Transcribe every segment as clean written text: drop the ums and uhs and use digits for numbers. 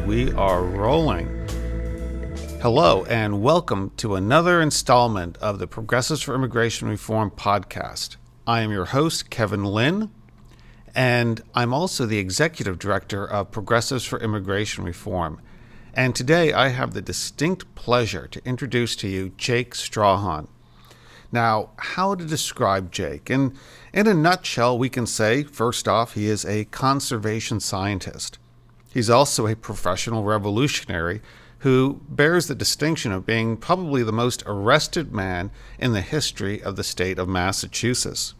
And we are rolling. Hello, and welcome to another installment of the Progressives for Immigration Reform podcast. I am your host, Kevin Lynn, and I'm also the Executive Director of Progressives for Immigration Reform. And today I have the distinct pleasure to introduce to you Jake Strahan. Now, how to describe Jake? In a nutshell, we can say, first off, he is a conservation scientist. He's also a professional revolutionary who bears the distinction of being probably the most arrested man in the history of the state of Massachusetts.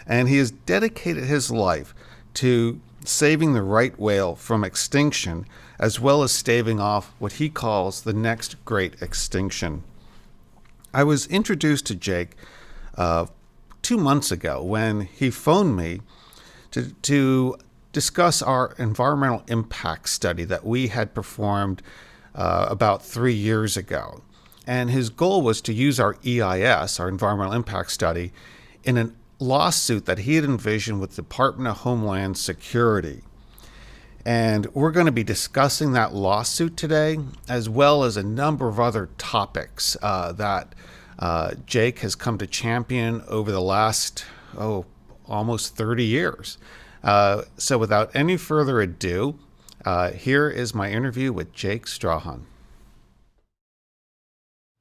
And he has dedicated his life to saving the right whale from extinction, as well as staving off what he calls the next great extinction. I was introduced to Jake 2 months ago when he phoned me to discuss our environmental impact study that we had performed about 3 years ago. And his goal was to use our EIS, our environmental impact study, in a lawsuit that he had envisioned with the Department of Homeland Security. And we're going to be discussing that lawsuit today, as well as a number of other topics that Jake has come to champion over the last, almost 30 years. So without any further ado, here is my interview with Jake Strahan.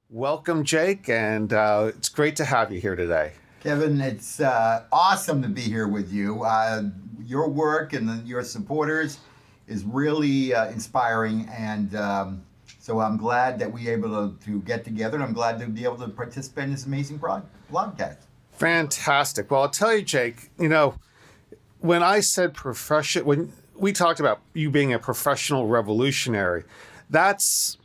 Welcome, Jake, and it's great to have you here today. Kevin, it's awesome to be here with you. Your work and your supporters is really inspiring, and so I'm glad that we're able to get together, and I'm glad to be able to participate in this amazing podcast. Fantastic. Well, I'll tell you, Jake, when I said when we talked about you being a professional revolutionary, that's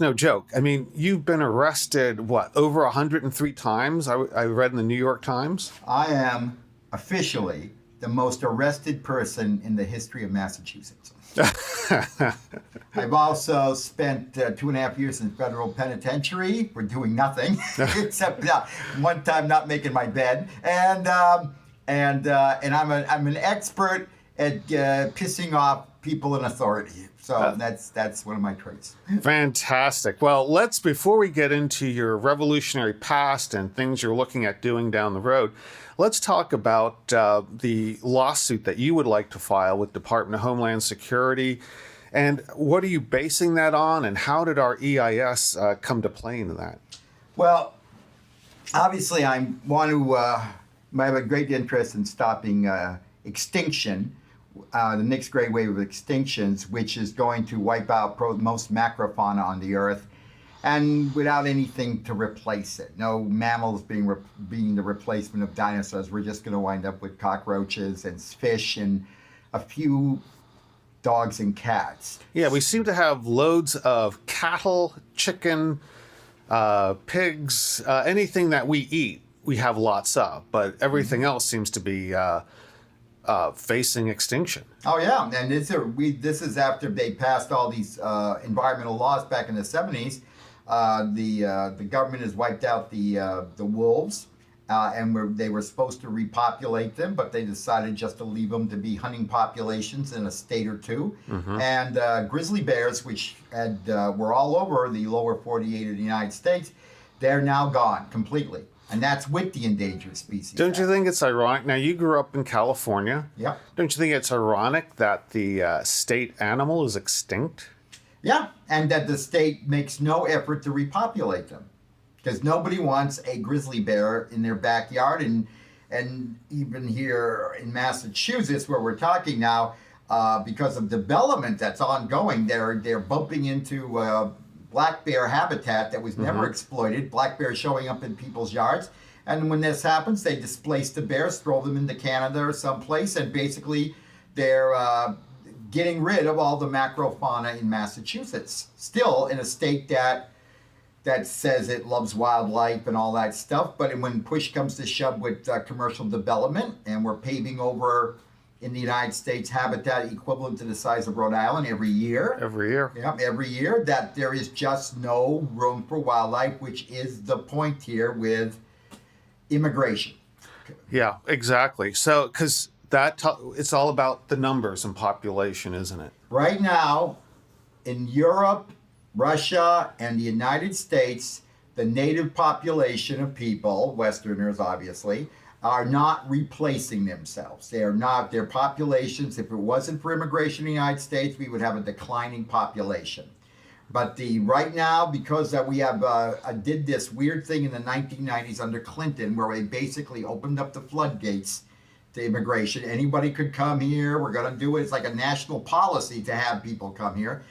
no joke. I mean, you've been arrested, over 103 times? I read in the New York Times. I am officially the most arrested person in the history of Massachusetts. I've also spent 2.5 years in federal penitentiary for doing nothing, except one time not making my bed. And I'm an expert at pissing off people in authority. So that's one of my traits. Fantastic. Well, before we get into your revolutionary past and things you're looking at doing down the road, let's talk about the lawsuit that you would like to file with Department of Homeland Security. And what are you basing that on, and how did our EIS come to play in that? Well, obviously I have a great interest in stopping extinction, the next great wave of extinctions, which is going to wipe out most macrofauna on the earth, and without anything to replace it. No mammals being the replacement of dinosaurs. We're just going to wind up with cockroaches and fish and a few dogs and cats. Yeah, we seem to have loads of cattle, chicken, pigs, anything that we eat. We have lots of, but everything else seems to be facing extinction. Oh yeah, and this is after they passed all these environmental laws back in the 70s. The government has wiped out the wolves, and they were supposed to repopulate them, but they decided just to leave them to be hunting populations in a state or two. Mm-hmm. And grizzly bears, which were all over the lower 48 of the United States, they're now gone completely. And that's with the Endangered Species Don't you think it's ironic? Now, you grew up in California. Yeah. Don't you think it's ironic that the state animal is extinct? Yeah, and that the state makes no effort to repopulate them. Because nobody wants a grizzly bear in their backyard. And even here in Massachusetts, where we're talking now, because of development that's ongoing, they're bumping into black bear habitat that was never exploited. Black bears showing up in people's yards. And when this happens, they displace the bears, throw them into Canada or someplace, and basically they're getting rid of all the macrofauna in Massachusetts. Still in a state that says it loves wildlife and all that stuff, but when push comes to shove with commercial development, and we're paving over in the United States habitat equivalent to the size of Rhode Island every year. Yeah, every year, that there is just no room for wildlife, which is the point here with immigration. Yeah, exactly. So, because it's all about the numbers and population, isn't it? Right now, in Europe, Russia, and the United States, the native population of people, Westerners obviously, are not replacing themselves. They are not, their populations, if it wasn't for immigration in the United States, we would have a declining population. But right now, because we have did this weird thing in the 1990s under Clinton, where we basically opened up the floodgates to immigration. Anybody could come here. We're going to do it. It's like a national policy to have people come here.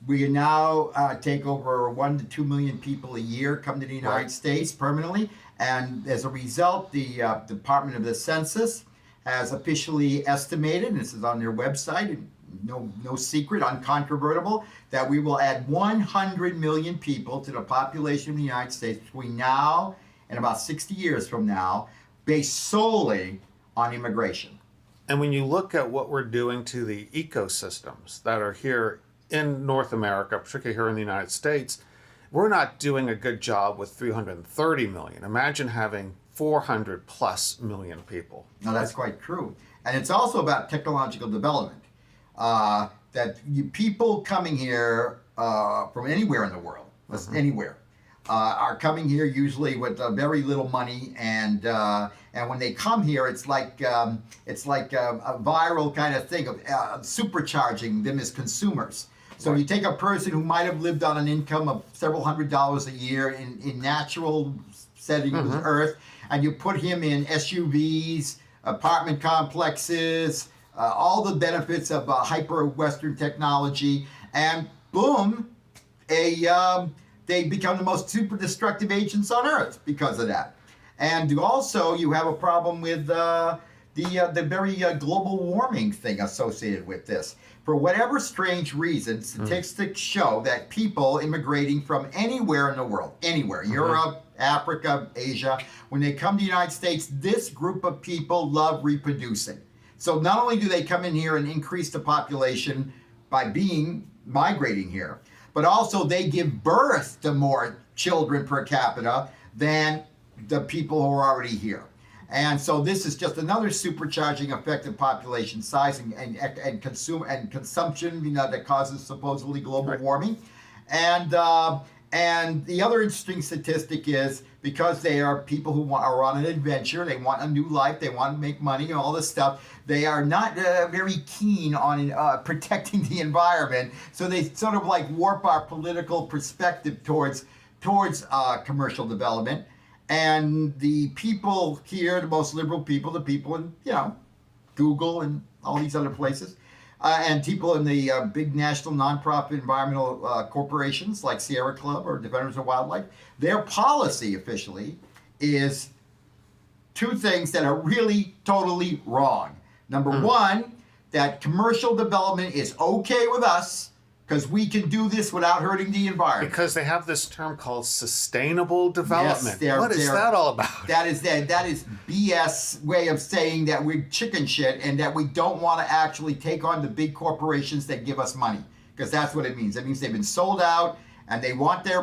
We now take over 1 to 2 million people a year come to the United States permanently. And as a result, the Department of the Census has officially estimated, and this is on their website, no secret, uncontrovertible, that we will add 100 million people to the population of the United States between now and about 60 years from now, based solely on immigration. And when you look at what we're doing to the ecosystems that are here in North America, particularly here in the United States, we're not doing a good job with 330 million. Imagine having 400 plus million people. No, that's quite true. And it's also about technological development. People coming here from anywhere in the world, anywhere, are coming here usually with very little money, and when they come here, it's like a viral kind of thing of supercharging them as consumers. So you take a person who might have lived on an income of several $100s a year in natural setting of the earth, and you put him in SUVs, apartment complexes, all the benefits of hyper-Western technology, and boom, they become the most super destructive agents on earth because of that. And also, you have a problem with the very global warming thing associated with this. For whatever strange reason, statistics show that people immigrating from anywhere in the world, anywhere, Europe, Africa, Asia, when they come to the United States, this group of people love reproducing. So not only do they come in here and increase the population by migrating here, but also they give birth to more children per capita than the people who are already here. And so this is just another supercharging effect of population size and consumption, that causes supposedly global warming. And the other interesting statistic is, because they are people who are on an adventure, they want a new life, they want to make money and all this stuff, they are not very keen on protecting the environment. So they sort of like warp our political perspective towards commercial development. And the people here, the most liberal people, the people in, Google and all these other places, and people in the big national nonprofit environmental corporations like Sierra Club or Defenders of Wildlife, their policy officially is two things that are really totally wrong. Number one, that commercial development is okay with us because we can do this without hurting the environment. Because they have this term called sustainable development. Yes, what is that all about? That is BS way of saying that we're chicken shit and that we don't want to actually take on the big corporations that give us money. Because that's what it means. It means they've been sold out and they want their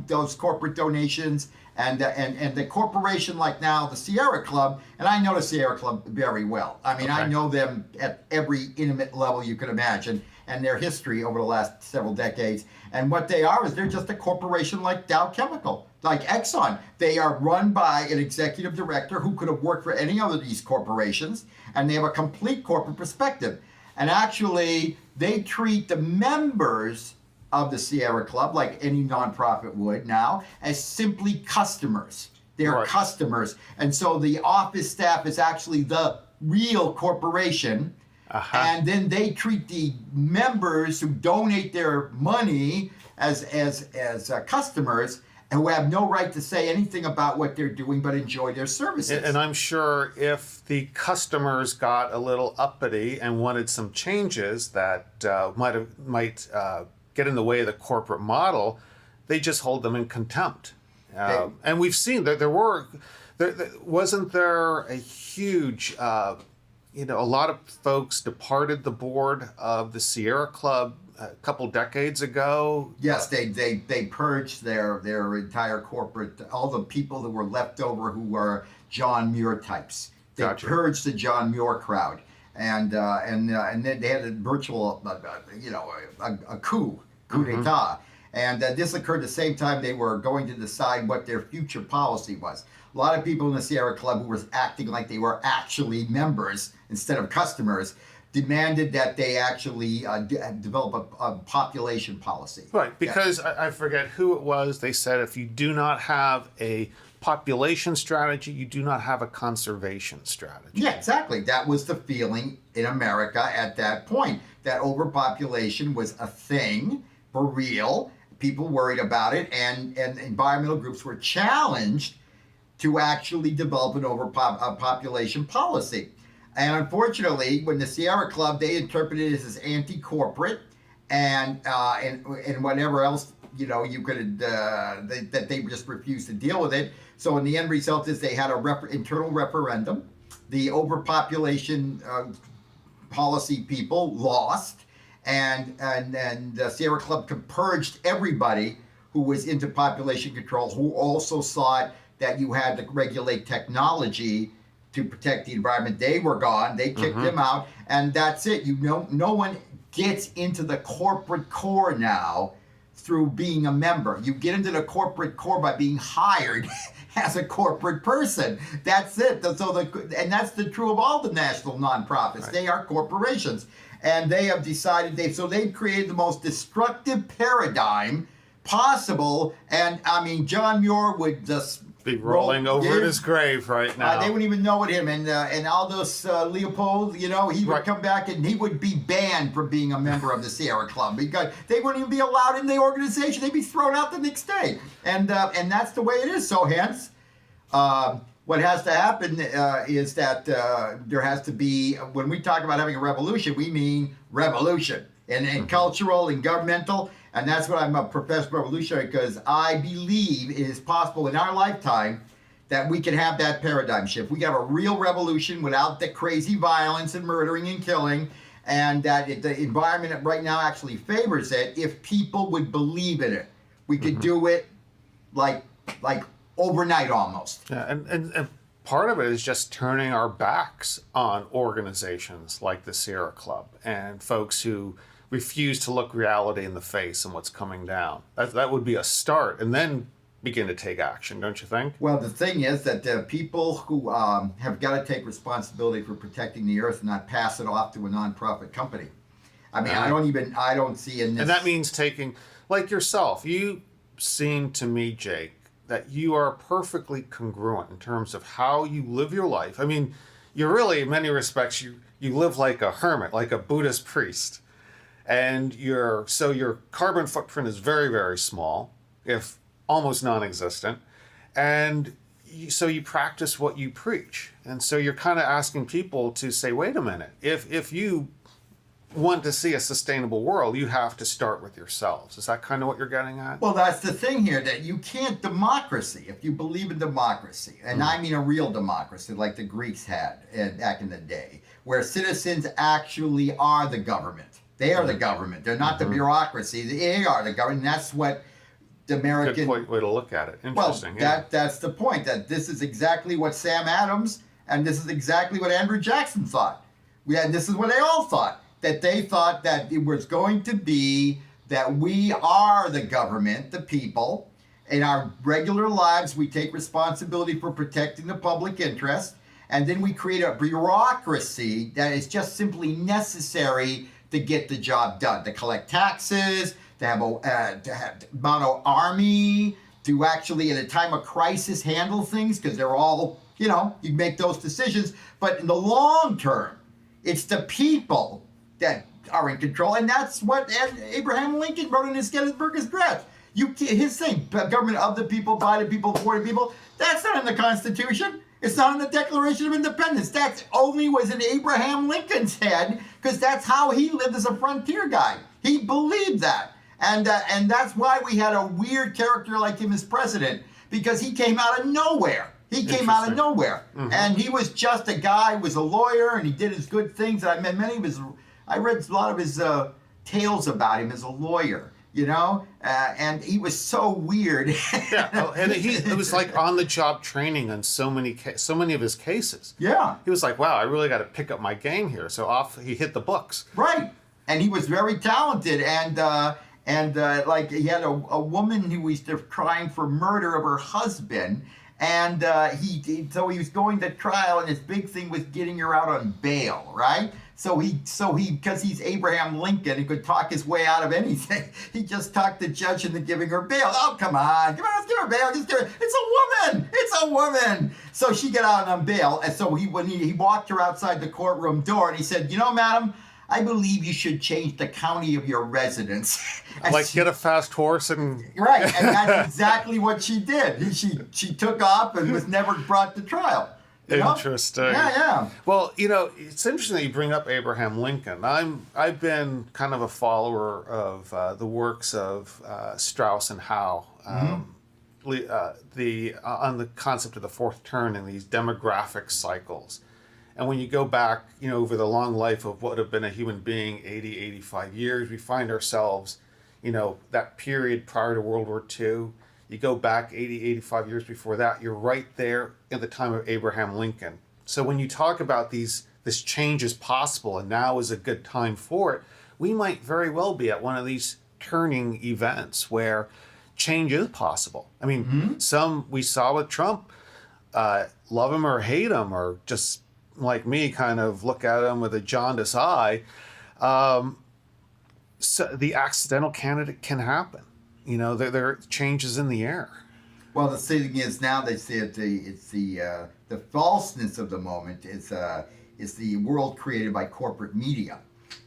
those corporate donations. And the corporation like now, the Sierra Club, and I know the Sierra Club very well. I mean, I know them at every intimate level you can imagine, and their history over the last several decades. And what they are is they're just a corporation like Dow Chemical, like Exxon. They are run by an executive director who could have worked for any other of these corporations, and they have a complete corporate perspective. And actually, they treat the members of the Sierra Club, like any nonprofit would now, as simply customers. They're customers. And so the office staff is actually the real corporation. And then they treat the members who donate their money as customers, and who have no right to say anything about what they're doing but enjoy their services. And I'm sure if the customers got a little uppity and wanted some changes that might get in the way of the corporate model, they just hold them in contempt. And we've seen that wasn't there a huge, a lot of folks departed the board of the Sierra Club a couple decades ago. Yes, they purged their entire corporate, all the people that were left over who were John Muir types. They Gotcha. purged the John Muir crowd, and then they had a virtual, a coup d'état, and this occurred the same time they were going to decide what their future policy was. A lot of people in the Sierra Club who were acting like they were actually members instead of customers demanded that they actually develop a population policy. Right, because I forget who it was. They said if you do not have a population strategy, you do not have a conservation strategy. Yeah, exactly. That was the feeling in America at that point, that overpopulation was a thing for real. People worried about it, and environmental groups were challenged to actually develop an overpopulation policy. And unfortunately, when the Sierra Club, they interpreted it as anti-corporate and whatever else, you could, that they just refused to deal with it. So in the end result is they had a internal referendum. The overpopulation policy people lost, and the Sierra Club purged everybody who was into population control, who also thought that you had to regulate technology to protect the environment. They were gone. They kicked them out, and that's it. No one gets into the corporate core now through being a member. You get into the corporate core by being hired as a corporate person. That's it. And that's true of all the national nonprofits. Right. They are corporations, and they have decided they've created the most destructive paradigm possible. And I mean, John Muir would just be rolling over in his grave right now. They wouldn't even know it him. And Aldous Leopold, he would come back and he would be banned from being a member of the Sierra Club because they wouldn't even be allowed in the organization. They'd be thrown out the next day. And that's the way it is. So hence, what has to happen is that there has to be, when we talk about having a revolution, we mean revolution and cultural and governmental. And that's what I'm a professed revolutionary, because I believe it is possible in our lifetime that we can have that paradigm shift. We can have a real revolution without the crazy violence and murdering and killing, and that the environment right now actually favors it if people would believe in it. We could do it like overnight almost. Yeah, and part of it is just turning our backs on organizations like the Sierra Club and folks who refuse to look reality in the face and what's coming down. That would be a start, and then begin to take action, don't you think? Well, the thing is that the people who have got to take responsibility for protecting the earth and not pass it off to a nonprofit company. I mean, I don't see in this. And that means taking, like yourself, you seem to me, Jake, that you are perfectly congruent in terms of how you live your life. I mean, you're really, in many respects, you live like a hermit, like a Buddhist priest. And your carbon footprint is very, very small, if almost non-existent. And so you practice what you preach. And so you're kind of asking people to say, wait a minute, if you want to see a sustainable world, you have to start with yourselves. Is that kind of what you're getting at? Well, that's the thing here, that you can't democracy, if you believe in democracy, and I mean a real democracy like the Greeks had back in the day, where citizens actually are the government. They are the government. They're not the bureaucracy. They are the government. And that's what the American... Good way to look at it. Interesting. Well, that's the point, that this is exactly what Sam Adams and this is exactly what Andrew Jackson thought. And this is what they all thought, that they thought that it was going to be that we are the government, the people. In our regular lives, we take responsibility for protecting the public interest, and then we create a bureaucracy that is just simply necessary to get the job done, to collect taxes, to have amount of army, to actually, at a time of crisis, handle things, because they're all, you make those decisions. But in the long term, it's the people that are in control, and that's what Abraham Lincoln wrote in his Gettysburg Address. His thing, government of the people, by the people, for the people, that's not in the Constitution. It's not in the Declaration of Independence. That only was in Abraham Lincoln's head, because that's how he lived as a frontier guy. He believed that. And that's why we had a weird character like him as president, because he came out of nowhere. He came out of nowhere. Mm-hmm. And he was just a guy who was a lawyer, and he did his good things. I read a lot of his tales about him as a lawyer. and he was so weird. Yeah, and it was like on the job training on so many of his cases. Yeah, he was like, wow, I really got to pick up my game here. So off he hit the books. Right, and he was very talented, and like he had a woman who was trying for murder of her husband. And so he was going to trial, and his big thing was getting her out on bail, right? So he, because he's Abraham Lincoln, he could talk his way out of anything. He just talked the judge into giving her bail. Oh, come on, let's give her bail. Just give her. It's a woman. So she got out on bail, and so when he walked her outside the courtroom door, and he said, madam, I believe you should change the county of your residence. Get a fast horse and... Right, and that's exactly what she did. She took off and was never brought to trial. Interesting. Yeah. Well, it's interesting that you bring up Abraham Lincoln. I've been kind of a follower of the works of Strauss and Howe, on the concept of the fourth turn and these demographic cycles. And when you go back, over the long life of what would have been a human being, 80, 85 years, we find ourselves, that period prior to World War II, you go back 80, 85 years before that, you're right there at the time of Abraham Lincoln. So when you talk about this change is possible and now is a good time for it, we might very well be at one of these turning events where change is possible. I mean, some we saw with Trump, love him or hate him, or just like me, kind of look at him with a jaundiced eye. So the accidental candidate can happen. There are changes in the air. Well, the thing is now they say it's the falseness of the moment is the world created by corporate media.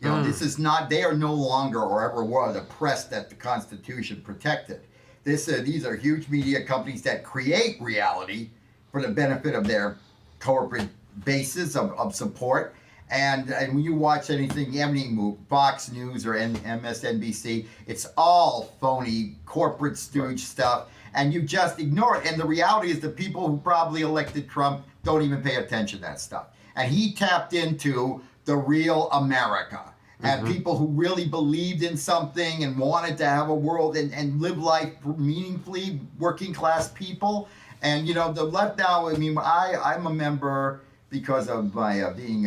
This is not. They are no longer or ever were the press that the Constitution protected. These are huge media companies that create reality for the benefit of their corporate basis of support, and when you watch anything, Fox News or MSNBC, it's all phony corporate stooge stuff, and you just ignore it. And the reality is the people who probably elected Trump don't even pay attention to that stuff. And he tapped into the real America and people who really believed in something and wanted to have a world and live life meaningfully, working class people. And the left now, I'm a member, because of my being,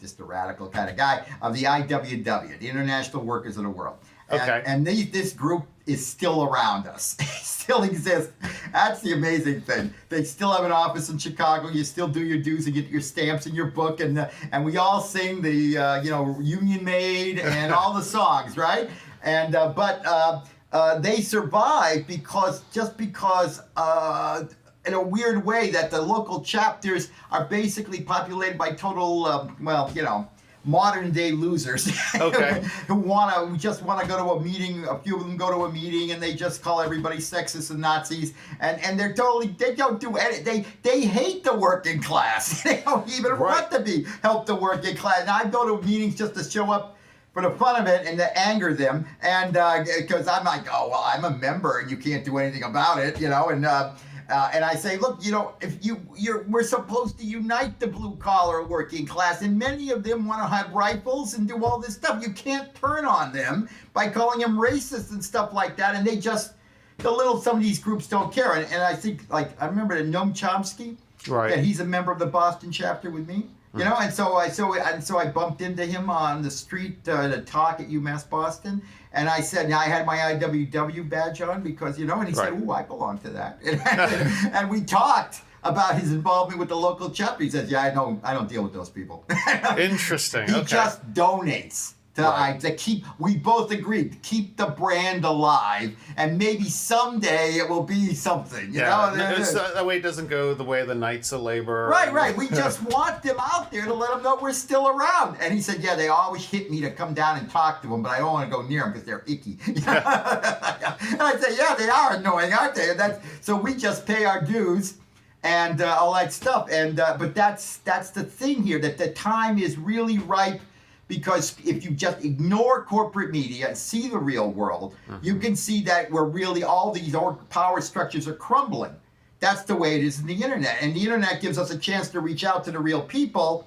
just a radical kind of guy, of the IWW, the International Workers of the World. Okay. And this group is still around us. It still exists. That's the amazing thing. They still have an office in Chicago. You still do your dues and get your stamps in your book, and we all sing the Union Maid and all the songs, right? And but they survive because in a weird way, that the local chapters are basically populated by total, modern day losers. Okay. who just want to go to a meeting. A few of them go to a meeting and they just call everybody sexist and Nazis, and they don't do anything. They hate the working class. They don't even want to help the working class. And I go to meetings just to show up for the fun of it and to anger them, and because I'm like, oh well, I'm a member and you can't do anything about it, and I say, look, if we're supposed to unite the blue collar working class, and many of them want to have rifles and do all this stuff. You can't turn on them by calling them racist and stuff like that, and some of these groups don't care. And I think, I remember Noam Chomsky, right? And he's a member of the Boston chapter with me. And so I bumped into him on the street to talk at UMass Boston, and I said, I had my IWW badge on because and he said, "Ooh, I belong to that," and we talked about his involvement with the local chapter. He says, "Yeah, I don't deal with those people." Interesting. He just donates to keep. We both agreed to keep the brand alive, and maybe someday it will be something. That way it doesn't go the way of the Knights of Labor. Right. We just want them out there to let them know we're still around. And he said, they always hit me to come down and talk to them, but I don't want to go near them because they're icky. And I said, they are annoying, aren't they? So we just pay our dues and all that stuff. And but that's the thing here, that the time is really ripe. Because if you just ignore corporate media and see the real world, you can see that where really all these power structures are crumbling. That's the way it is in the internet. And the internet gives us a chance to reach out to the real people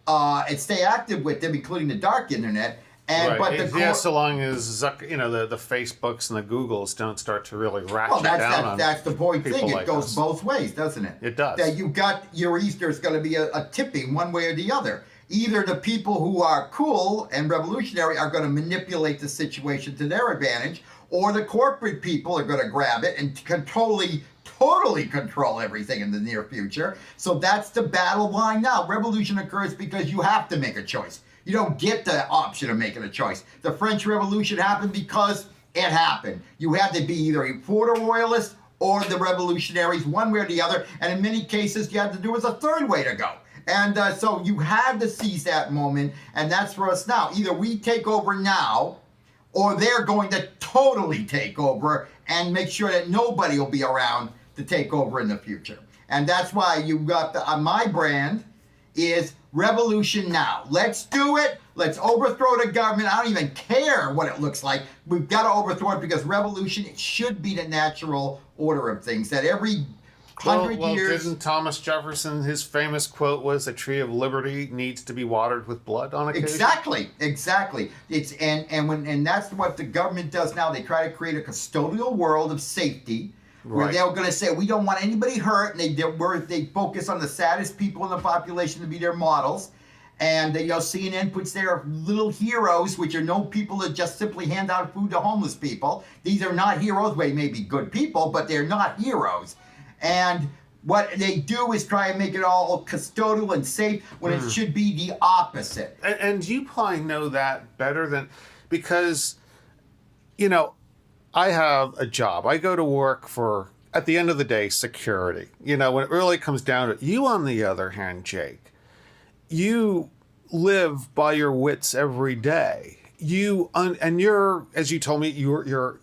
and stay active with them, including the dark internet, And right. but the Yeah, so long as the Facebooks and the Googles don't start to really ratchet down on that's the point people thing. It like goes us. both ways, doesn't it? It does. That you got your Easter is going to be a tipping one way or the other. Either the people who are cool and revolutionary are going to manipulate the situation to their advantage, or the corporate people are going to grab it and totally control everything in the near future. So that's the battle line now. Revolution occurs because you have to make a choice. You don't get the option of making a choice. The French Revolution happened because it happened. You had to be either a Border Royalist or the revolutionaries, one way or the other. And in many cases, you had to do was a third way to go. And so you had to seize that moment. And that's for us now. Either we take over now, or they're going to totally take over and make sure that nobody will be around to take over in the future. And that's why you got my brand is Revolution Now. Let's do it. Let's overthrow the government. I don't even care what it looks like. We've got to overthrow it because revolution, it should be the natural order of things. That every 100 years... Didn't Thomas Jefferson, his famous quote was, "A tree of liberty needs to be watered with blood on occasion"? Exactly. It's and that's what the government does now. They try to create a custodial world of safety, where they're going to say, we don't want anybody hurt, and they focus on the saddest people in the population to be their models. And CNN puts their little heroes, which are no people that just simply hand out food to homeless people. These are not heroes. They may be good people, but they're not heroes. And what they do is try and make it all custodial and safe when it should be the opposite. And you probably know that better than, because, I have a job. I go to work for, at the end of the day, security. When it really comes down to it. You, on the other hand, Jake, you live by your wits every day. And you're, as you told me, you're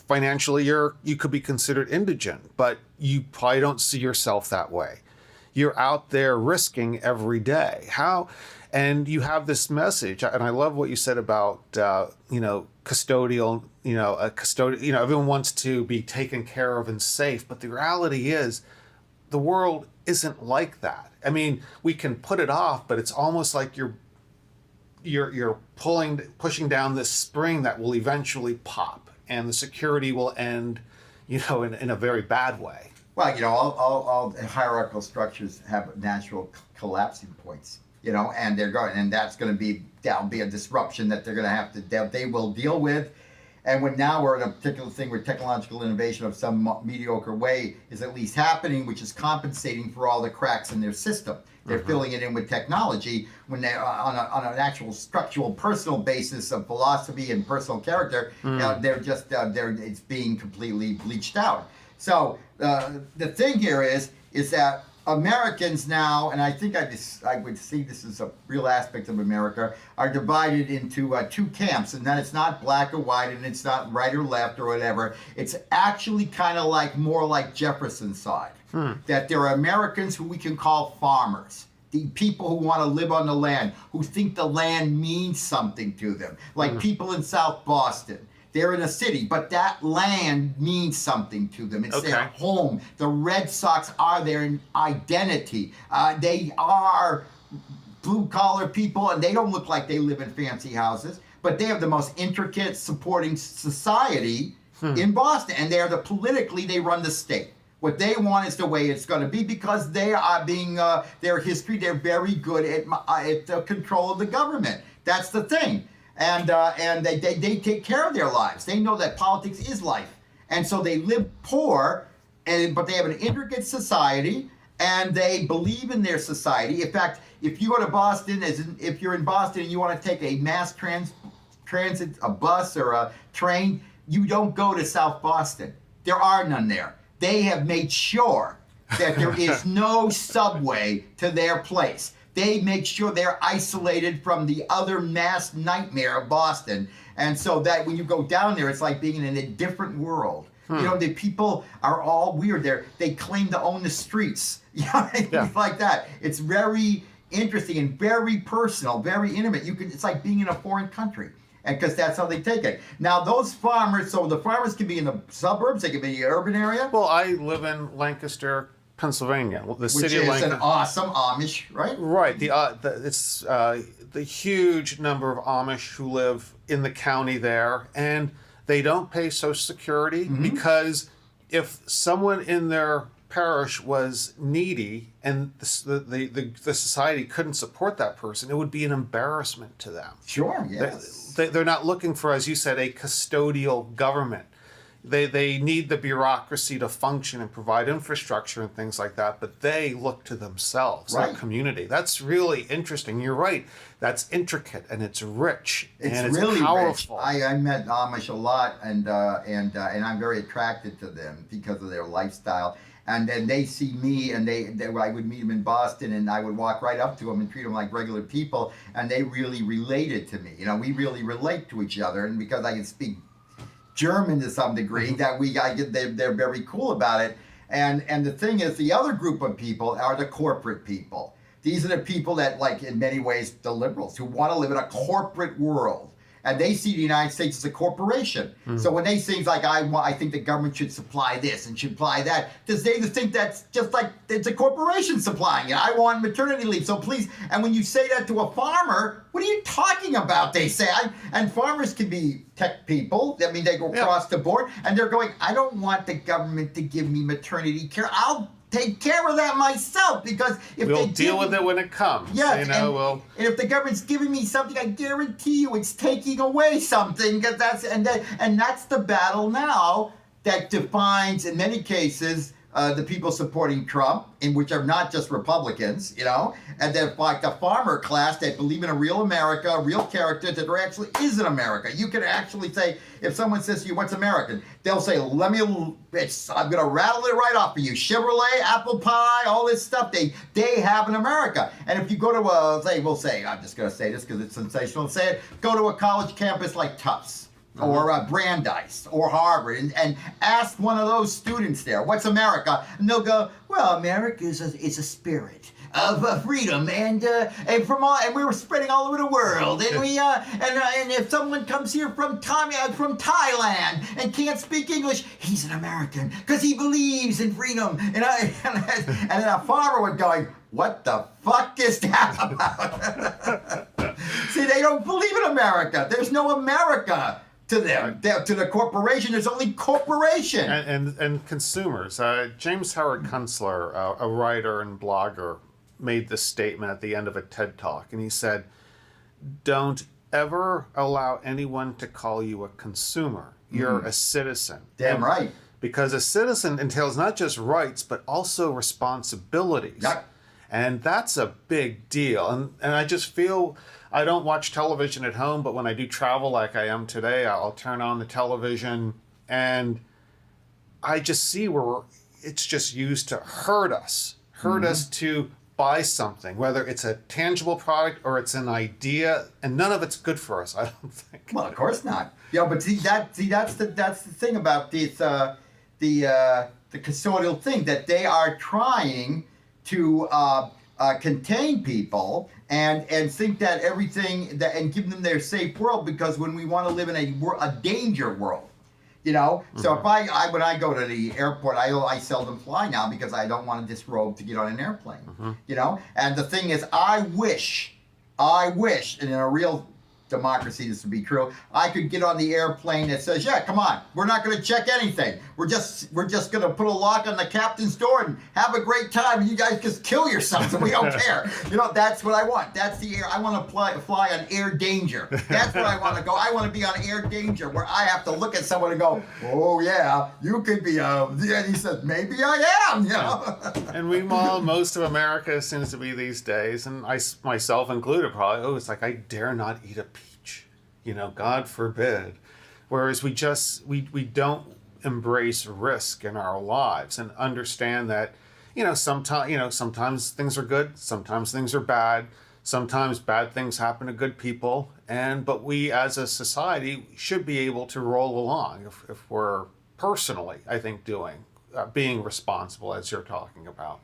financially, you could be considered indigent, but you probably don't see yourself that way. You're out there risking every day. And you have this message, and I love what you said about, custodial, everyone wants to be taken care of and safe, but the reality is the world isn't like that. I mean, we can put it off, but it's almost like you're pushing down this spring that will eventually pop, and the security will end, in a very bad way. Well, all hierarchical structures have natural collapsing points. And they're going, and that'll be a disruption that they're going to have to, they will deal with. And now we're in a particular thing where technological innovation of some mediocre way is at least happening, which is compensating for all the cracks in their system. They're filling it in with technology when they're on an actual structural, personal basis of philosophy and personal character. They're just it's being completely bleached out. So the thing here is that Americans now, and I think I would see this as a real aspect of America, are divided into two camps, and that it's not black or white, and it's not right or left or whatever. It's actually kind of more like Jefferson's side, that there are Americans who we can call farmers. The people who want to live on the land, who think the land means something to them, like people in South Boston. They're in a city, but that land means something to them. It's their home. The Red Sox are their identity. They are blue-collar people, and they don't look like they live in fancy houses, but they have the most intricate supporting society in Boston, and politically, they run the state. What they want is the way it's going to be because they are their history, they're very good at the control of the government. That's the thing. And they take care of their lives. They know that politics is life. And so they live poor, but they have an intricate society, and they believe in their society. In fact, if you go to Boston, if you're in Boston and you want to take a mass transit, a bus or a train, you don't go to South Boston. There are none there. They have made sure that there is no subway to their place. They make sure they're isolated from the other mass nightmare of Boston. And so that when you go down there, it's like being in a different world. The people are all weird. They claim to own the streets. Things like that. It's very interesting and very personal, very intimate. It's like being in a foreign country. And because that's how they take it. Now, those farmers, so the farmers can be in the suburbs, they can be in the urban area. Well, I live in Lancaster Pennsylvania, the which city is of Lincoln. an awesome Amish, right? Right. It's the huge number of Amish who live in the county there, and they don't pay Social Security because if someone in their parish was needy and the society couldn't support that person, it would be an embarrassment to them. Sure, yes. They're not looking for, as you said, a custodial government. They need the bureaucracy to function and provide infrastructure and things like that, but they look to themselves, right. Their community. That's really interesting. You're right. That's intricate and it's rich and it's really powerful. Rich. I met Amish a lot, and I'm very attracted to them because of their lifestyle. And then they see me, and I would meet them in Boston, and I would walk right up to them and treat them like regular people, and they really related to me. You know, we really relate to each other, and because I can speak German to some degree, they're very cool about it. And the thing is, the other group of people are the corporate people. These are the people that, like, in many ways, the liberals who want to live in a corporate world. And they see the United States as a corporation. So when they say things like, I think the government should supply this and should supply that, they just think that's just like it's a corporation supplying it. I want maternity leave, so please. And when you say that to a farmer, what are you talking about? They say, and farmers can be tech people. I mean, they go across the board, and they're going, I don't want the government to give me maternity care. I'll take care of that myself, because if we'll deal with it when it comes. Yes, and if the government's giving me something, I guarantee you it's taking away something, because that's the battle now that defines, in many cases, the people supporting Trump, in which are not just Republicans, you know, and then like the farmer class that believe in a real America, a real character, that there actually is an America. You can actually say, if someone says to you, what's American? They'll say, I'm going to rattle it right off for you. Chevrolet, apple pie, all this stuff. They have an America. And if you go to we'll say, I'm just going to say this because it's sensational to say it, go to a college campus like Tufts, or Brandeis, or Harvard, and ask one of those students there, what's America? And they'll go, well, America is a spirit of freedom, and we were spreading all over the world, and and if someone comes here from Thailand and can't speak English, he's an American because he believes in freedom. And then a farmer would go, what the fuck is that about? See, they don't believe in America. There's no America to them. To the corporation, there's only corporation. And consumers. James Howard Kunstler, a writer and blogger, made this statement at the end of a TED Talk, and he said, don't ever allow anyone to call you a consumer. You're a citizen. Damn right. Because a citizen entails not just rights, but also responsibilities. Yep. And that's a big deal. And I just feel, I don't watch television at home, but when I do travel like I am today, I'll turn on the television and I just see where it's just used to hurt us to buy something, whether it's a tangible product or it's an idea, and none of it's good for us, I don't think. Well, of course not. Yeah, but that's the thing about this the custodial thing, that they are trying to contain people and think that everything and give them their safe world, because when we want to live in a danger world, you know. So if when I go to the airport, I seldom fly now because I don't want to disrobe to get on an airplane, you know. And the thing is, I wish, and in a real democracy this would be true, I could get on the airplane that says, yeah, come on, we're not going to check anything. We're just going to put a lock on the captain's door and have a great time, and you guys just kill yourselves and we don't care. You know, that's what I want. That's the air. I want to fly on air danger. That's where I want to go. I want to be on air danger, where I have to look at someone and go, oh yeah, you could be and he says, maybe I am, you know. And meanwhile, most of America seems to be these days, and I myself included probably, it's like, I dare not eat a peach, you know, God forbid. Whereas we don't embrace risk in our lives and understand that, sometimes things are good, sometimes things are bad, sometimes bad things happen to good people, but we as a society should be able to roll along if we're personally, I think, being responsible, as you're talking about.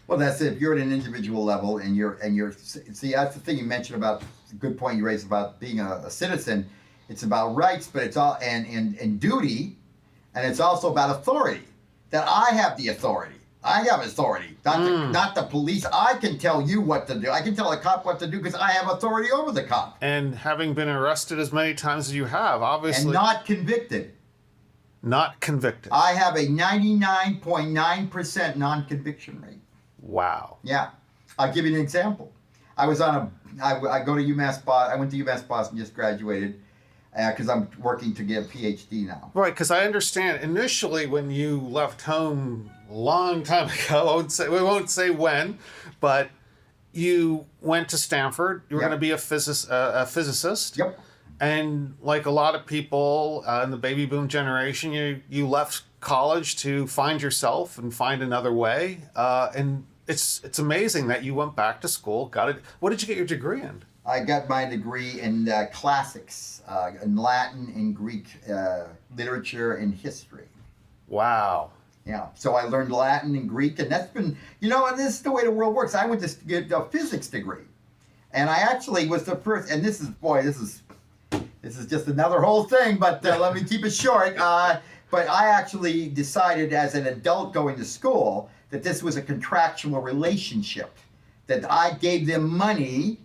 Well, that's it. If you're at an individual level and you're see, that's the thing you mentioned about, a good point you raised about being a citizen. It's about rights, but it's all and duty, and it's also about authority. That I have the authority. I have authority, not the police. I can tell you what to do. I can tell a cop what to do because I have authority over the cop. And having been arrested as many times as you have, obviously. And not convicted. Not convicted. I have a 99.9% non-conviction rate. Wow. Yeah. I'll give you an example. I was on I go to UMass Boston. I went to UMass Boston, just graduated, because I'm working to get a PhD now. Right, because I understand initially when you left home a long time ago, we won't say when, but you went to Stanford. You were Yep. going to be a physicist. Yep. And like a lot of people in the baby boom generation, you left college to find yourself and find another way. And it's amazing that you went back to school. Got it. What did you get your degree in? I got my degree in classics, in Latin and Greek literature and history. Wow. Yeah, so I learned Latin and Greek, and that's been, and this is the way the world works. I went to get a physics degree, and I actually was the first, and this is just another whole thing, but let me keep it short. But I actually decided as an adult going to school that this was a contractual relationship, that I gave them money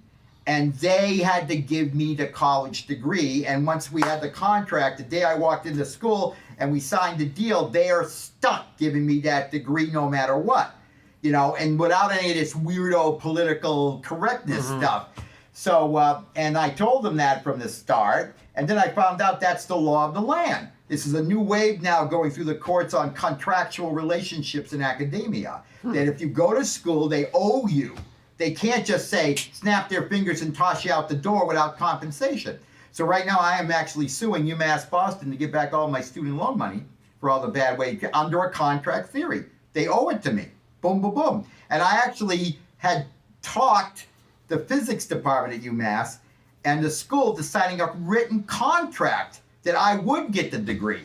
and they had to give me the college degree. And once we had the contract, the day I walked into school and we signed the deal, they are stuck giving me that degree no matter what, and without any of this weirdo political correctness stuff. So, and I told them that from the start, and then I found out that's the law of the land. This is a new wave now going through the courts on contractual relationships in academia, that if you go to school, they owe you. They can't just say, snap their fingers and toss you out the door without compensation. So right now I am actually suing UMass Boston to get back all my student loan money for all the bad way under a contract theory. They owe it to me. Boom, boom, boom. And I actually had talked the physics department at UMass and the school to signing a written contract that I would get the degree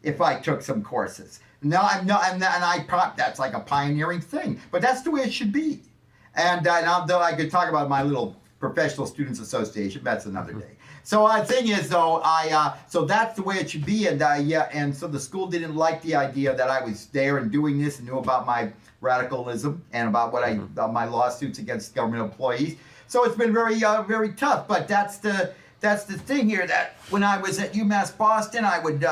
if I took some courses. No, I'm not, and that's like a pioneering thing, but that's the way it should be. And though I could talk about my little professional students association, that's another day. So the thing is, though, so that's the way it should be, and so the school didn't like the idea that I was there and doing this and knew about my radicalism and about what my lawsuits against government employees. So it's been very, very tough. But that's the thing here, that when I was at UMass Boston, I would.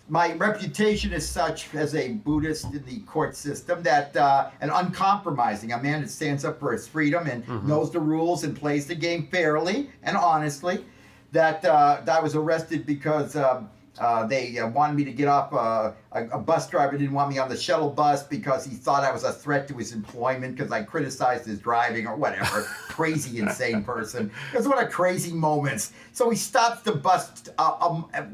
My reputation is such as a Buddhist in the court system that an uncompromising, a man that stands up for his freedom and knows the rules and plays the game fairly and honestly, that I was arrested because they wanted me to get off. A bus driver didn't want me on the shuttle bus because he thought I was a threat to his employment because I criticized his driving or whatever. Crazy, insane person. Because what a crazy moments. So he stops the bus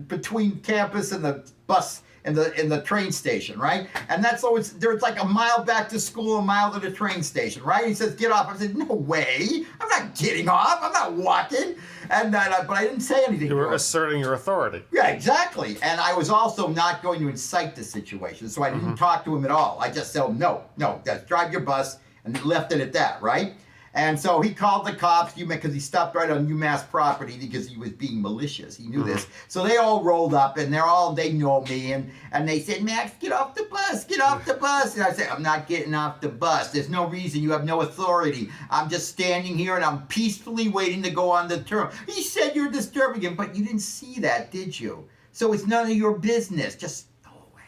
between campus and the bus in the train station, right? And that's always, there's like a mile back to school, a mile to the train station, right? He says, get off. I said, no way. I'm not getting off. I'm not walking. And but I didn't say anything. You were asserting your authority. Yeah, exactly. And I was also not going to incite the situation, so I didn't talk to him at all. I just said, no, just drive your bus, and left it at that, right? And so he called the cops, because he stopped right on UMass property because he was being malicious. He knew this. So they all rolled up, and they know me, and they said, Max, get off the bus, get off the bus. And I said, I'm not getting off the bus. There's no reason. You have no authority. I'm just standing here, and I'm peacefully waiting to go on the term. He said you're disturbing him, but you didn't see that, did you? So it's none of your business. Just go away.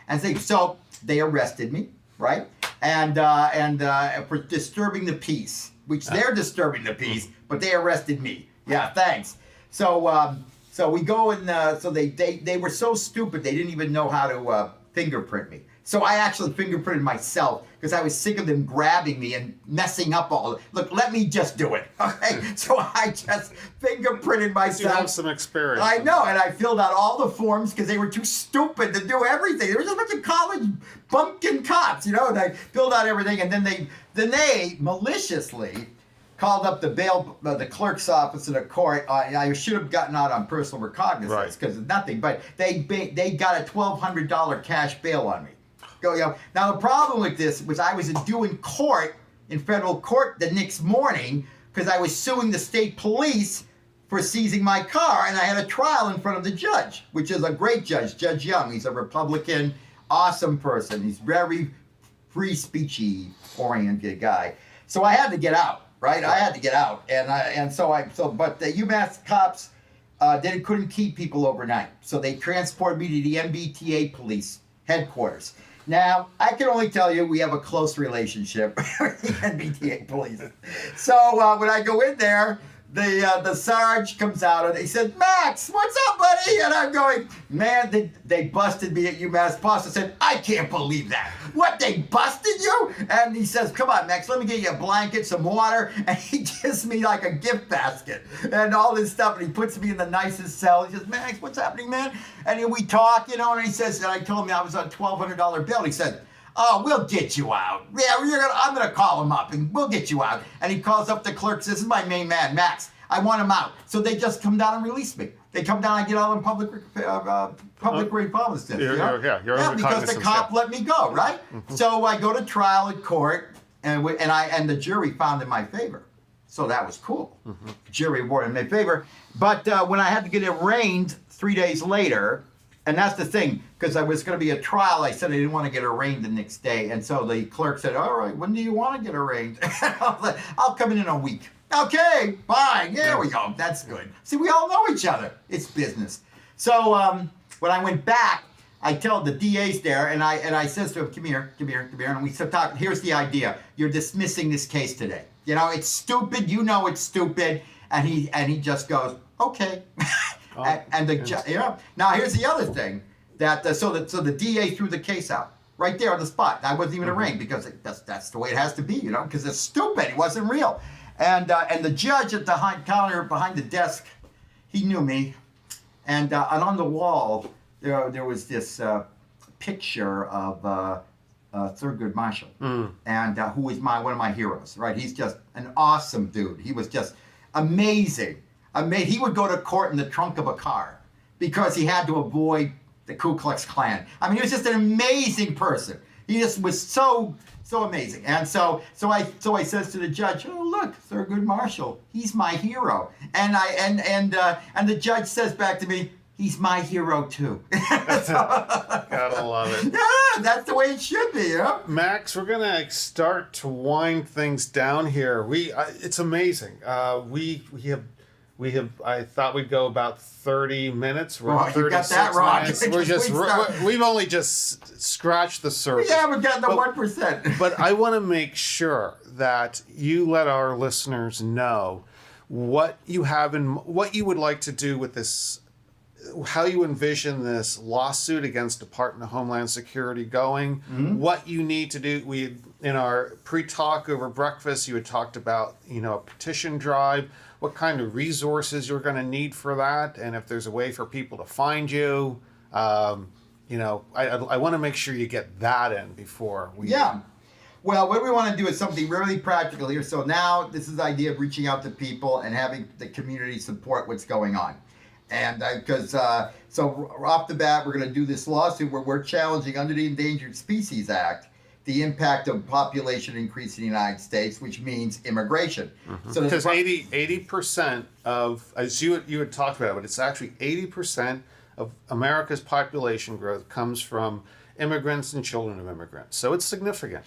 And so they arrested me, right? And for disturbing the peace, which they're disturbing the peace, but they arrested me. Yeah, thanks. So we go and so they were so stupid they didn't even know how to fingerprint me. So I actually fingerprinted myself because I was sick of them grabbing me and messing up all. Look, let me just do it. Okay, so I just fingerprinted myself. You have some experience. I know, and I filled out all the forms because they were too stupid to do everything. There was a bunch of college bumpkin cops, and I filled out everything, and then they maliciously called up the clerk's office in a court. I should have gotten out on personal recognizance because of nothing, but they got a $1,200 cash bail on me. Now the problem with this was I was due in court, in federal court the next morning because I was suing the state police for seizing my car, and I had a trial in front of the judge, which is a great judge, Judge Young. He's a Republican, awesome person. He's very free speechy oriented guy. So I had to get out, right? I had to get out, but the UMass cops couldn't keep people overnight, so they transported me to the MBTA police headquarters. Now, I can only tell you we have a close relationship with the MBTA police. So when I go in there, the Sarge comes out and he said, "Max, what's up, buddy?" And I'm going, "Man, they busted me at UMass Plus." I said, "I can't believe that. What, they busted you?" And he says, "Come on, Max, let me get you a blanket, some water." And he gives me like a gift basket and all this stuff. And he puts me in the nicest cell. He says, "Max, what's happening, man?" And then we talk, and he says, and I told him I was on a $1,200 bill. He said, "Oh, we'll get you out. Yeah, I'm going to call him up and we'll get you out." And he calls up the clerk, says, "This is my main man, Max. I want him out." So they just come down and release me. They come down and get all in public responsiveness. Because the cop let me go, right? Mm-hmm. So I go to trial at court, and the jury found in my favor. So that was cool. Mm-hmm. Jury awarded in my favor. But when I had to get arraigned 3 days later, and that's the thing, because I was going to be a trial, I said I didn't want to get arraigned the next day. And so the clerk said, "All right, when do you want to get arraigned?" I was like, "I'll come in a week." "Okay, fine. There we go. That's good." See, we all know each other. It's business. So when I went back, I tell the DA's there, and I says to him, "Come here. And we start talking. Here's the idea. You're dismissing this case today. It's stupid. You know it's stupid." And he just goes, "Okay." Now here's the other thing so the DA threw the case out right there on the spot. I wasn't even arraigned because that's the way it has to be, because it's stupid. It wasn't real. And the judge at the counter behind the desk, he knew me, and on the wall there was this picture of Thurgood Marshall, and who is one of my heroes. Right, he's just an awesome dude. He was just amazing. He would go to court in the trunk of a car because he had to avoid the Ku Klux Klan. I mean, he was just an amazing person. He just was so amazing. And so I says to the judge, "Oh, look, Thurgood Marshall, he's my hero." And the judge says back to me, "He's my hero too." Gotta love it. Yeah, that's the way it should be, Max, we're gonna start to wind things down here. It's amazing. We have. I thought we'd go about 30 minutes. We're at 36 you got that wrong. minutes. We've only just scratched the surface. We haven't gotten the 1%. But I want to make sure that you let our listeners know what you have and what you would like to do with this, how you envision this lawsuit against Department of Homeland Security going, what you need to do. In our pre-talk over breakfast, you had talked about, a petition drive, what kind of resources you're going to need for that, and if there's a way for people to find you. I want to make sure you get that in before we... Yeah. Well, what we want to do is something really practical here. So now this is the idea of reaching out to people and having the community support what's going on. And so off the bat, we're going to do this lawsuit where we're challenging under the Endangered Species Act the impact of population increase in the United States, which means immigration. Mm-hmm. So because 80% of, as you had talked about, but it's actually 80% of America's population growth comes from immigrants and children of immigrants. So it's significant.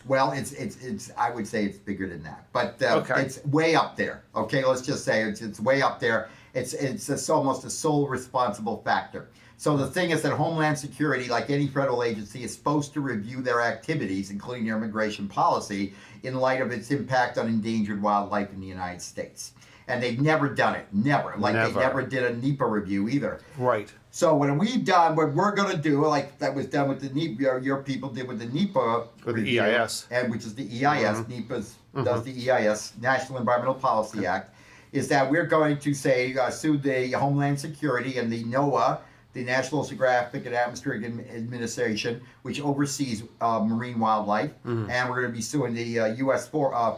Well, it's I would say it's bigger than that, but it's way up there. Okay, let's just say it's way up there. It's almost a sole responsible factor. So the thing is that Homeland Security, like any federal agency, is supposed to review their activities, including their immigration policy, in light of its impact on endangered wildlife in the United States. And they've never done it. Never. They never did a NEPA review either. Right. So what we're going to do, like that was done with the NEPA, your people did with the NEPA review, the EIS. And which is the EIS. Mm-hmm. NEPA does the EIS, National Environmental Policy Act, is that we're going to sue the Homeland Security and the NOAA, the National Oceanographic and Atmospheric Administration, which oversees marine wildlife, and we're going to be suing the U.S.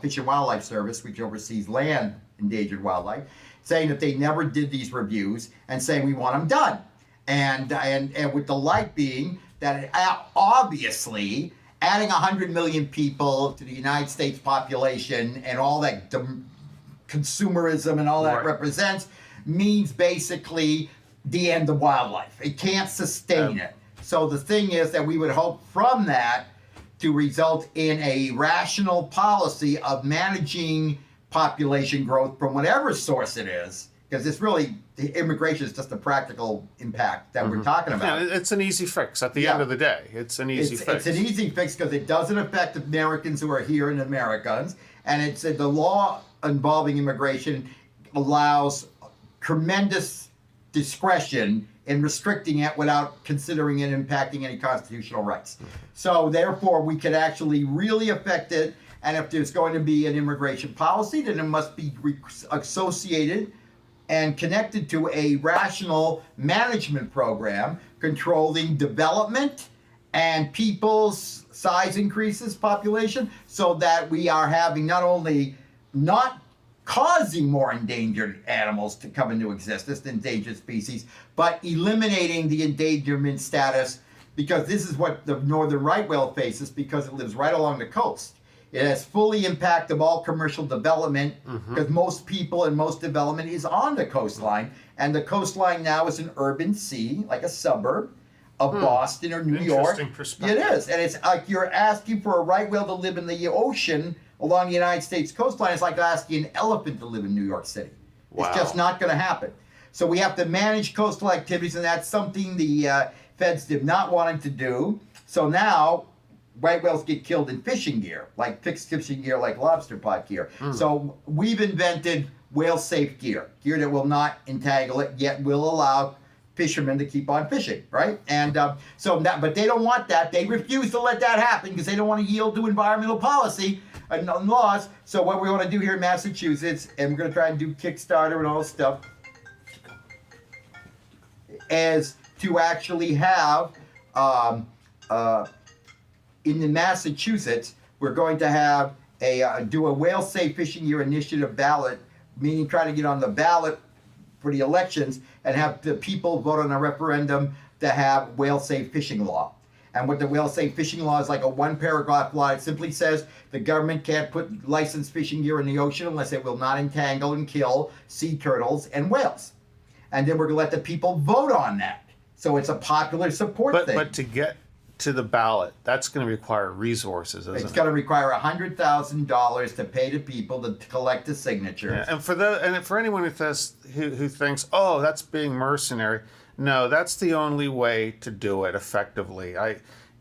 Fish and Wildlife Service, which oversees land endangered wildlife, saying that they never did these reviews and saying we want them done. And with the light being that obviously adding 100 million people to the United States population and all that consumerism and all that represents means basically the end of wildlife. It can't sustain it. So the thing is that we would hope from that to result in a rational policy of managing population growth from whatever source it is, because it's really, immigration is just a practical impact that we're talking about. Yeah, it's an easy fix at the end of the day. It's an easy fix. It's an easy fix because it doesn't affect Americans who are here and Americans, and it's the law involving immigration allows tremendous discretion in restricting it without considering it impacting any constitutional rights. So therefore, we could actually really affect it. And if there's going to be an immigration policy, then it must be associated and connected to a rational management program controlling development and people's size increases, population, so that we are having not only not causing more endangered animals to come into existence, endangered species, but eliminating the endangerment status, because this is what the northern right whale faces because it lives right along the coast. It has fully impact of all commercial development because most people and most development is on the coastline, and the coastline now is an urban sea, like a suburb of Boston or New York. Interesting perspective. It is, and it's like you're asking for a right whale to live in the ocean along the United States coastline. It's like asking an elephant to live in New York City. Wow. It's just not going to happen. So we have to manage coastal activities, and that's something the feds did not want to do. So now right whales get killed in fishing gear, like fixed fishing gear, like lobster pot gear. So we've invented whale-safe gear that will not entangle it, yet will allow fishermen to keep on fishing, right? And but they don't want that. They refuse to let that happen because they don't want to yield to environmental policy and laws. So what we want to do here in Massachusetts, and we're going to try and do Kickstarter and all this stuff, is to actually have, in the Massachusetts, we're going to have do a whale-safe fishing year initiative ballot, meaning try to get on the ballot for the elections and have the people vote on a referendum to have whale-safe fishing law. And what the whale-safe fishing law is, like a one-paragraph law. It simply says the government can't put licensed fishing gear in the ocean unless it will not entangle and kill sea turtles and whales. And then we're going to let the people vote on that. So it's a popular support thing. But to get to the ballot, that's going to require resources, isn't it? It's going to require $100,000 to pay the people to collect the signatures. Yeah, and for anyone who thinks, oh, that's being mercenary, no, that's the only way to do it effectively.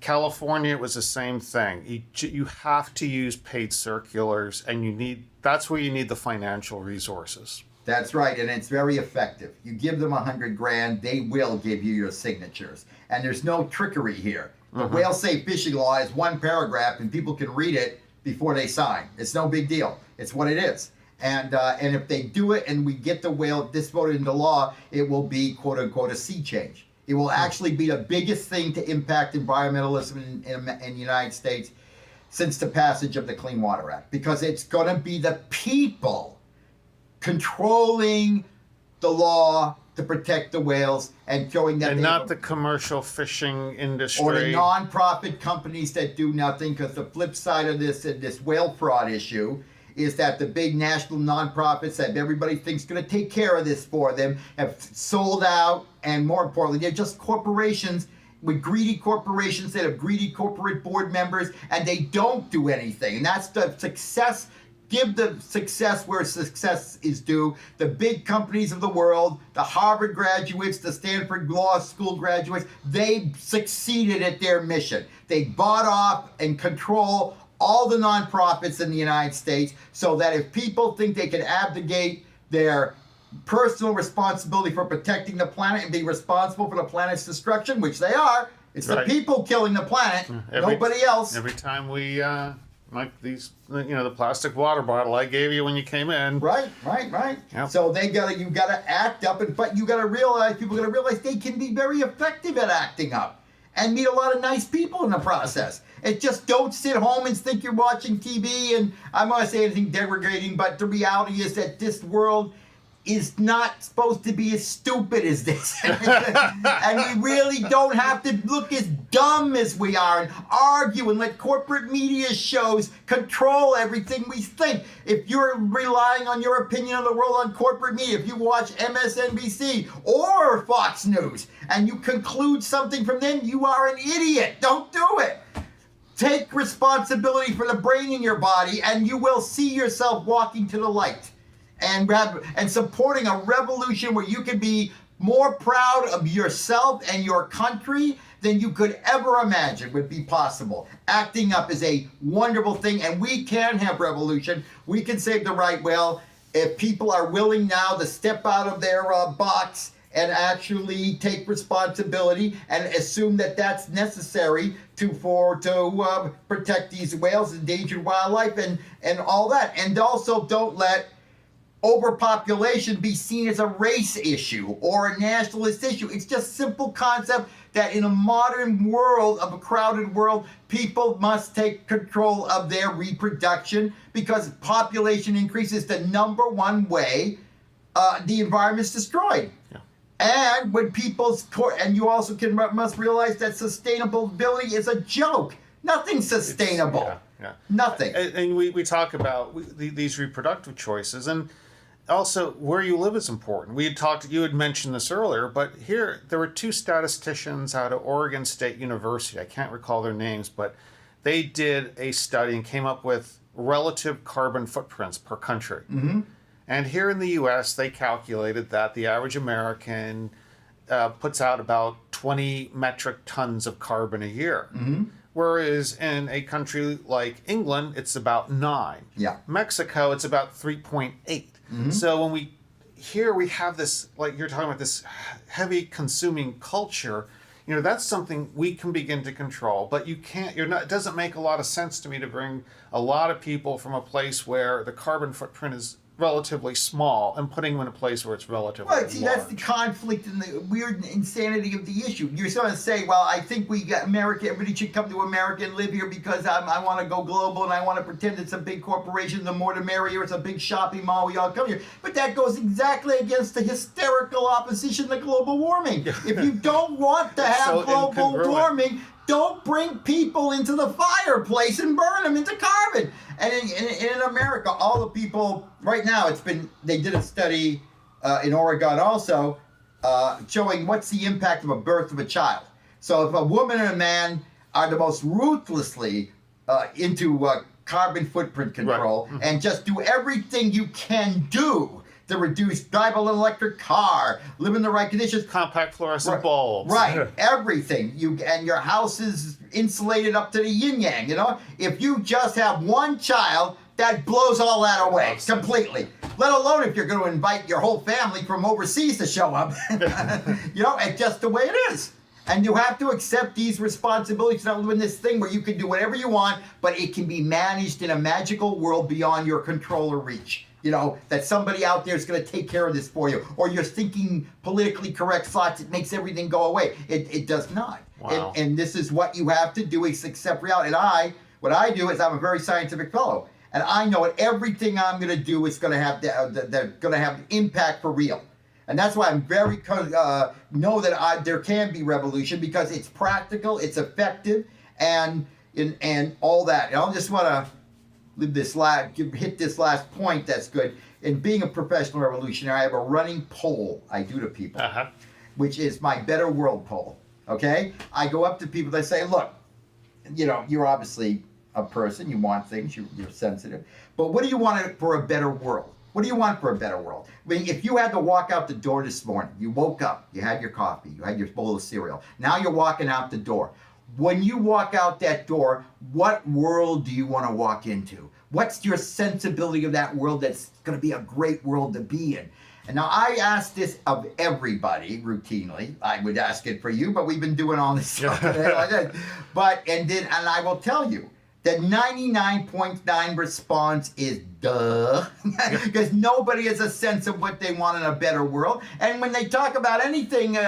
California, it was the same thing. You have to use paid circulars, and that's where you need the financial resources. That's right, and it's very effective. You give them $100,000, they will give you your signatures, and there's no trickery here. The whale-safe fishing law is one paragraph, and people can read it before they sign. It's no big deal. It's what it is. And if they do it and we get this voted into law, it will be, quote unquote, a sea change. It will actually be the biggest thing to impact environmentalism in the United States since the passage of the Clean Water Act, because it's going to be the people controlling the law to protect the whales and showing that not the commercial fishing industry or the non-profit companies that do nothing. Because the flip side of this whale fraud issue is that the big national non-profits that everybody thinks going to take care of this for them have sold out, and more importantly, they're just corporations with greedy corporations that have greedy corporate board members, and they don't do anything. And that's the success. Give the success where success is due. The big companies of the world, the Harvard graduates, the Stanford Law School graduates, they succeeded at their mission. They bought off and control all the nonprofits in the United States, so that if people think they can abdicate their personal responsibility for protecting the planet and be responsible for the planet's destruction, which they are, it's the people killing the planet, nobody else. Every time we like these, the plastic water bottle I gave you when you came in. Right. Yep. So you gotta act up, but you gotta realize, people gotta realize they can be very effective at acting up and meet a lot of nice people in the process. It's just don't sit home and think you're watching TV, and I'm not going to say anything degrading, but the reality is that this world is not supposed to be as stupid as this. And we really don't have to look as dumb as we are and argue and let corporate media shows control everything we think. If you're relying on your opinion of the world on corporate media, if you watch MSNBC or Fox News and you conclude something from them, you are an idiot. Don't do it. Take responsibility for the brain in your body, and you will see yourself walking to the light and supporting a revolution where you can be more proud of yourself and your country than you could ever imagine would be possible. Acting up is a wonderful thing, and we can have revolution. We can save the right whale if people are willing now to step out of their box and actually take responsibility and assume that that's necessary to protect these whales, endangered wildlife, and all that. And also don't let overpopulation be seen as a race issue or a nationalist issue. It's just simple concept that in a modern world, of a crowded world, people must take control of their reproduction, because population increase is the number one way the environment's destroyed. Yeah. And when and you also must realize that sustainability is a joke. Nothing's sustainable. Yeah. Nothing. And we talk about these reproductive choices, and also where you live is important. You had mentioned this earlier, but here there were two statisticians out of Oregon State University. I can't recall their names, but they did a study and came up with relative carbon footprints per country. Mm-hmm. And here in the U.S., they calculated that the average American puts out about 20 metric tons of carbon a year. Mm-hmm. Whereas in a country like England, it's about 9. Yeah. Mexico, it's about 3.8. Mm-hmm. So when we have this, like you're talking about, this heavy consuming culture, that's something we can begin to control. But it doesn't make a lot of sense to me to bring a lot of people from a place where the carbon footprint is relatively small and putting them in a place where it's relatively large. That's the conflict and the weird insanity of the issue. You're going to say, well, I think everybody should come to America and live here because I want to go global and I want to pretend it's a big corporation. The more the merrier. It's a big shopping mall. We all come here. But that goes exactly against the hysterical opposition to global warming. If you don't want to have global warming, don't bring people into the fireplace and burn them into carbon. And in America, all the people right now, they did a study in Oregon also showing what's the impact of a birth of a child. So if a woman and a man are the most ruthlessly into carbon footprint control, right, and just do everything you can do to drive an electric car, live in the right conditions. Compact fluorescent bulbs. Right, everything. And your house is insulated up to the yin-yang, If you just have one child, that blows all that away completely. Let alone if you're going to invite your whole family from overseas to show up. It's just the way it is. And you have to accept these responsibilities, not live in this thing where you can do whatever you want, but it can be managed in a magical world beyond your control or reach. That somebody out there is going to take care of this for you. Or you're thinking politically correct thoughts. It makes everything go away. It does not. Wow. And this is what you have to do, is accept reality. And what I do is I'm a very scientific fellow. And I know that everything I'm going to do is going to have going to have impact for real. And that's why I'm very know that there can be revolution, because it's practical, it's effective, and all that. And I just want to hit this last point that's good. In being a professional revolutionary, I have a running poll I do to people, which is my Better World poll. Okay? I go up to people, they say, look, you're obviously a person, you want things, you're sensitive, but what do you want for a better world? What do you want for a better world? I mean, if you had to walk out the door this morning, you woke up, you had your coffee, you had your bowl of cereal, now you're walking out the door. When you walk out that door, what world do you want to walk into? What's your sensibility of that world that's going to be a great world to be in? And now I ask this of everybody routinely. I would ask it for you, but we've been doing all this stuff today like that. And I will tell you that 99.9 response is duh, because nobody has a sense of what they want in a better world. And when they talk about anything,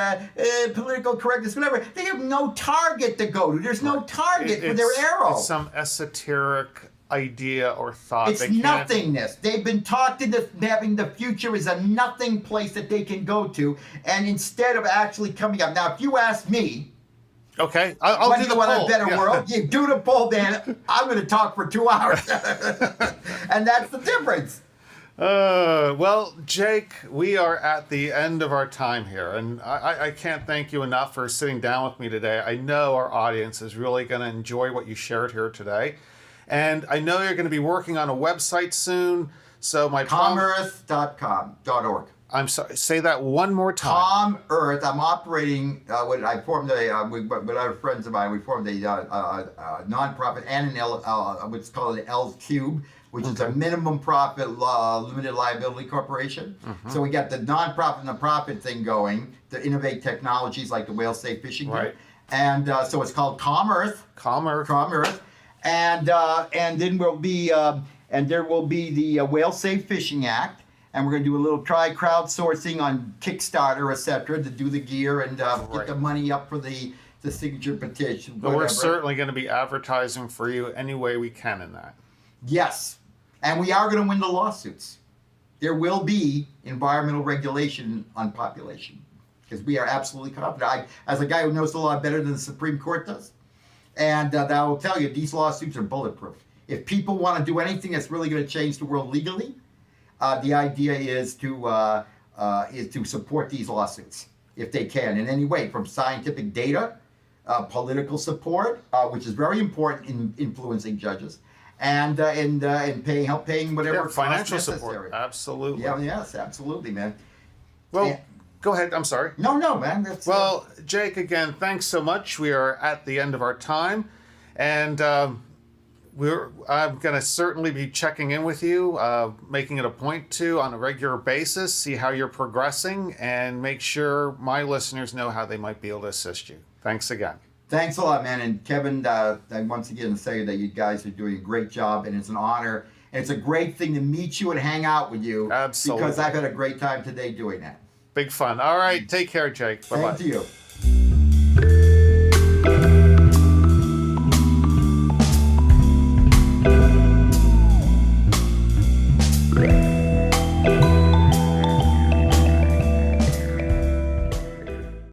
political correctness, whatever, they have no target to go to. There's no target for their arrow. It's some esoteric idea or thought. It's nothingness. They've been taught into having the future is a nothing place that they can go to, and instead of actually coming up. Now, if you ask me, okay, I'll do the poll. A better world? You do the poll, Dan. I'm going to talk for 2 hours. And that's the difference. Well, Jake, we are at the end of our time here, and I can't thank you enough for sitting down with me today. I know our audience is really going to enjoy what you shared here today, and I know you're going to be working on a website soon. So CalmEarth.org. I'm sorry. Say that one more time. Calm Earth. I'm operating. I formed with other friends of mine. We formed a nonprofit and what's called an L Cube, which is a minimum profit limited liability corporation. So we got the nonprofit and the profit thing going to innovate technologies like the whale safe fishing gear. And so it's called Calm Earth. Calm Earth. Calm Earth. And then there will be the Whale Safe Fishing Act. And we're going to do a little crowdsourcing on Kickstarter, etc., to do the gear and get the money up for the signature petition. But we're certainly going to be advertising for you any way we can in that. Yes. And we are going to win the lawsuits. There will be environmental regulation on population because we are absolutely confident. As a guy who knows the law better than the Supreme Court does, and I will tell you, these lawsuits are bulletproof. If people want to do anything that's really going to change the world legally, the idea is to support these lawsuits if they can in any way, from scientific data, political support, which is very important in influencing judges, and paying whatever financial cost support. necessary. Absolutely. Yeah. Yes. Absolutely, man. Well, go ahead. I'm sorry. No, man. Well, Jake, again, thanks so much. We are at the end of our time, and I'm going to certainly be checking in with you, making it a point to on a regular basis, see how you're progressing, and make sure my listeners know how they might be able to assist you. Thanks again. Thanks a lot, man. And Kevin, I once again say that you guys are doing a great job, and it's an honor. And it's a great thing to meet you and hang out with you. Absolutely. Because I've had a great time today doing that. Big fun. All right. Take care, Jake. Bye-bye. Thank you.